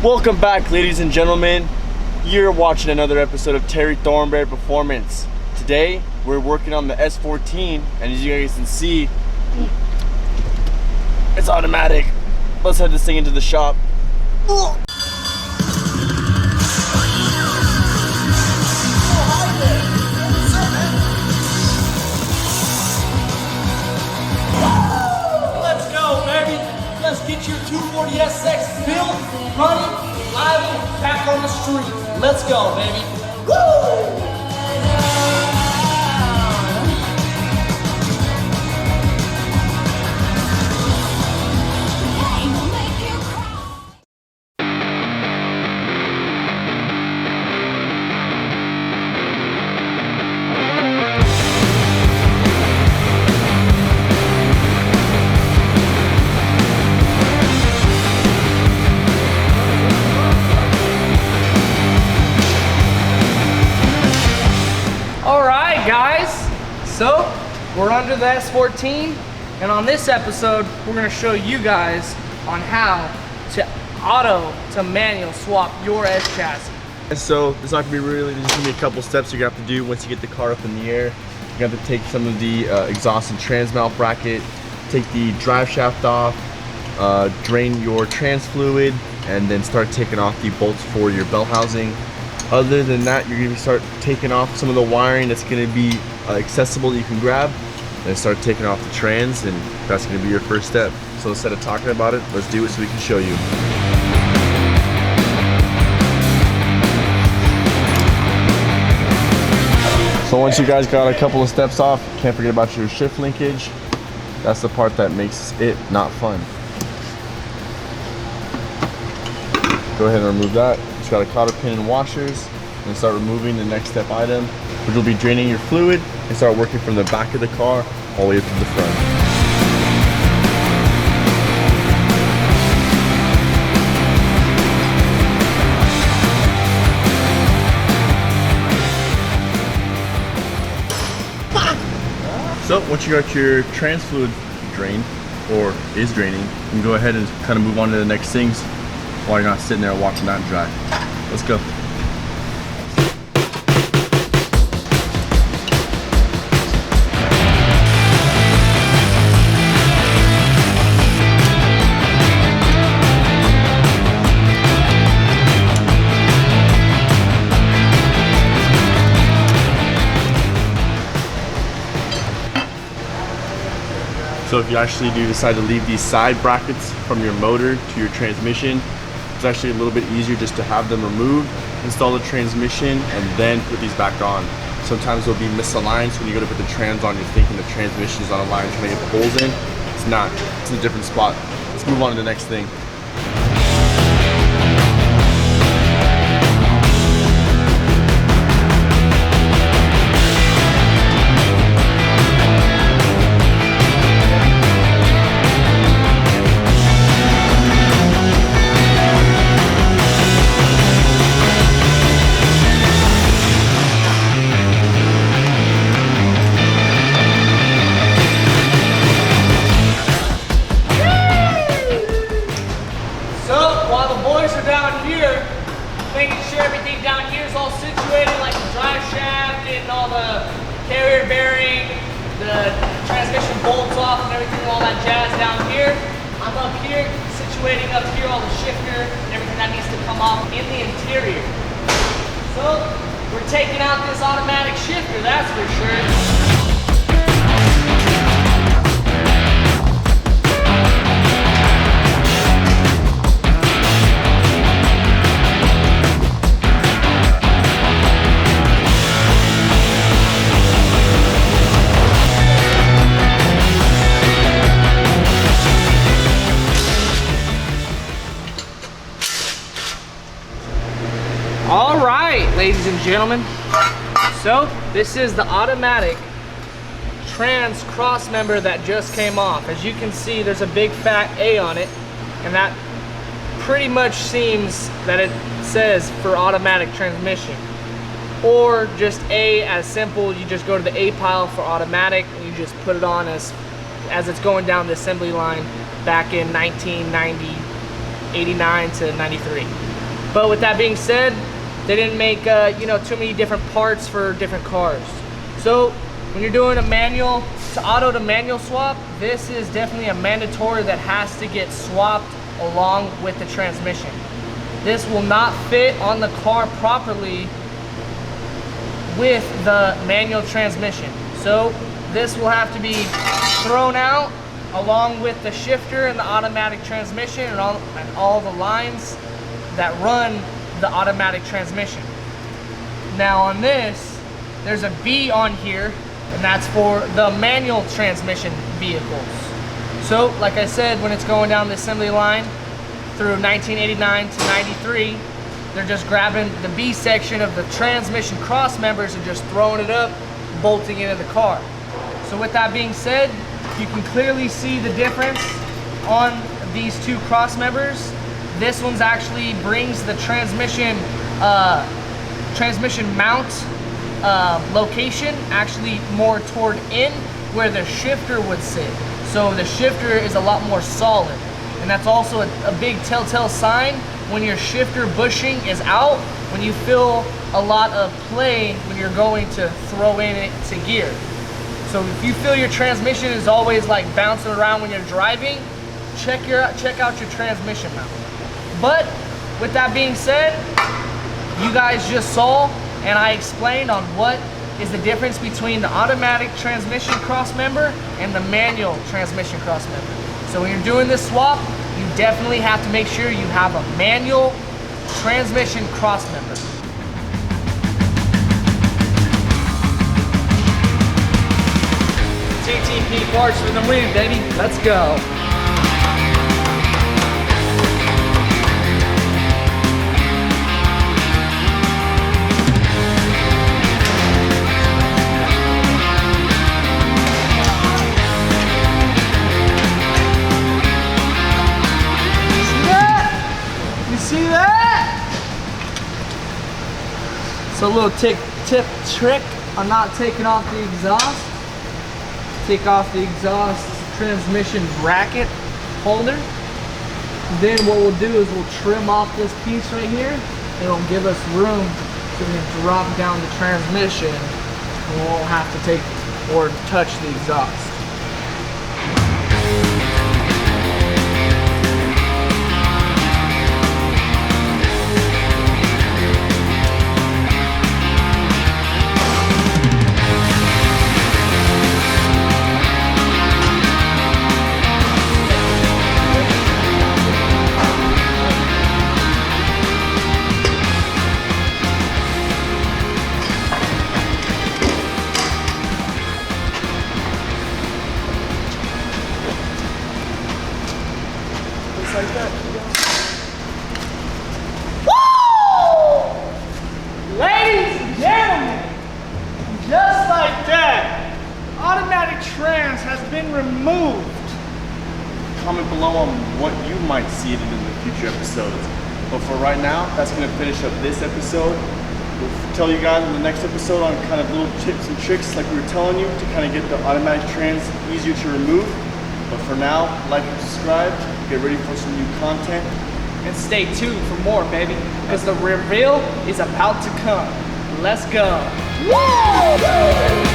Welcome back, ladies and gentlemen. You're watching another episode of Terry Thornberry Performance. Today, we're working on the S14, and as you guys can see, it's automatic. Let's head this thing into the shop. Let's go, baby. Let's get your 240 SX built, running, lively, back on the street. Let's go, baby. Woo! Guys, so we're under the S14, and on this episode we're going to show you guys on how to auto to manual swap your S chassis. So there's not going to be there's going to be a couple steps you're going to have to do once you get the car up in the air. You have to take some of the exhaust and trans mount bracket, take the drive shaft off, drain your trans fluid, and then start taking off the bolts for your belt housing. Other than that, you're going to start taking off some of the wiring that's going to be accessible that you can grab, and start taking off the trans, and that's going to be your first step. So instead of talking about it, let's do it so we can show you. So once you guys got a couple of steps off, can't forget about your shift linkage. That's the part that makes it not fun. Go ahead and remove that. Just got a cotter pin and washers, and start removing the next step item, which will be draining your fluid, and start working from the back of the car all the way up to the front. So once you got your trans fluid drained, or is draining, you can go ahead and kind of move on to the next things while you're not sitting there watching that dry. Let's go. So if you actually do decide to leave these side brackets from your motor to your transmission, it's actually a little bit easier just to have them removed, install the transmission, and then put these back on. Sometimes they'll be misaligned, so when you go to put the trans on, you're thinking the transmission is on a line trying to get the holes in. It's not, it's in a different spot. Let's move on to the next thing. Making sure everything down here is all situated, like the drive shaft and all the carrier bearing, the transmission bolts off and everything, all that jazz down here. I'm up here, situating up here all the shifter and everything that needs to come off in the interior. So we're taking out this automatic shifter, that's for sure. All right, ladies and gentlemen, so this is the automatic trans cross member that just came off. As you can see, there's a big fat A on it, and that pretty much seems that it says for automatic transmission. Or just A as simple, you just go to the A pile for automatic and you just put it on as it's going down the assembly line back in 1990 89 to 93. But with that being said, they didn't make you know, too many different parts for different cars. So when you're doing a manual to auto to manual swap, this is definitely a mandatory that has to get swapped along with the transmission. This will not fit on the car properly with the manual transmission. So this will have to be thrown out along with the shifter and the automatic transmission and all the lines that run the automatic transmission. Now on this, there's a V on here, and that's for the manual transmission vehicles. So like I said, when it's going down the assembly line through 1989 to 93, they're just grabbing the B section of the transmission cross members and just throwing it up, bolting it into the car. So with that being said, you can clearly see the difference on these two cross members. This one's actually brings the transmission mount location actually more toward in where the shifter would sit. So the shifter is a lot more solid. And that's also a big telltale sign when your shifter bushing is out, when you feel a lot of play when you're going to throw in it to gear. So if you feel your transmission is always like bouncing around when you're driving, check out your transmission mount. But with that being said, you guys just saw and I explained on what is the difference between the automatic transmission cross member and the manual transmission cross member. So when you're doing this swap, you definitely have to make sure you have a manual transmission cross member. TTP parts for the win, baby. Let's go. See that? So a little tip trick on not taking off the exhaust. Take off the exhaust transmission bracket holder. Then what we'll do is we'll trim off this piece right here. It'll give us room to drop down the transmission. And we won't have to take or touch the exhaust. Like that. Woo! Ladies and gentlemen, just like that, automatic trans has been removed. Comment below on what you might see it in the future episodes. But for right now, that's going to finish up this episode. We'll tell you guys in the next episode on kind of little tips and tricks like we were telling you to kind of get the automatic trans easier to remove. But for now, like and subscribe, get ready for some new content. And stay tuned for more, baby, because the reveal is about to come. Let's go. Woo!